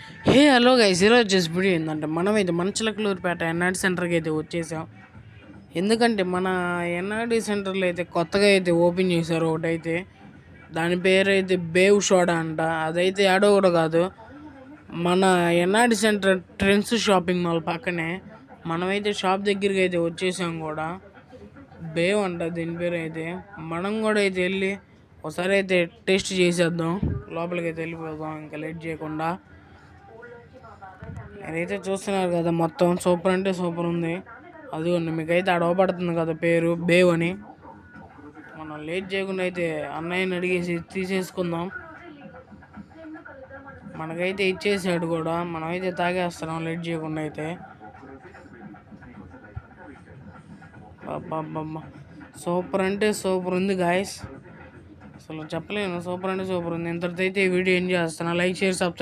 Hello guys, ఈరోజు చేసి video ఏంటంటే మనమైతే మన చిలకలూరుపేట ఎన్ఆర్డి సెంటర్కి అయితే వచ్చేసాం. ఎందుకంటే మన ఎన్ఆర్డి సెంటర్లో అయితే కొత్తగా అయితే ఓపెన్ చేశారు ఒకటైతే. దాని పేరు అయితే బేవ్ షోడా అంట. అదైతే ఆడో కూడా కాదు, మన ఎన్ఆర్డి సెంటర్ ట్రెండ్స్ షాపింగ్ మాల్ పక్కనే. మనమైతే షాప్ దగ్గరికి అయితే వచ్చేసాం కూడా. బేవ్ అంట దీని పేరు అయితే. మనం కూడా అయితే వెళ్ళి ఒకసారి అయితే టేస్ట్ చేసేద్దాం. లోపలికి అయితే వెళ్ళిపోదాం ఇంకా లేట్ చేయకుండా. మీరైతే చూస్తున్నారు కదా, మొత్తం సూపర్ అంటే సూపర్ ఉంది. అదిగోండి మీకైతే అడవపడుతుంది కదా పేరు బేవ్ అని. మనం లేట్ చేయకుండా అయితే అన్నయ్యని అడిగేసి తీసేసుకుందాం. మనకైతే ఇచ్చేసాడు కూడా, మనమైతే తాగేస్తున్నాం లేట్ చేయకుండా అయితే. సూపర్ అంటే సూపర్ ఉంది గాయస్, అసలు చెప్పలేను. సూపర్ అంటే సూపర్ ఉంది. ఇంతటితో అయితే ఈ వీడియో ఏం చేస్తున్నా. Like, share, subscribe.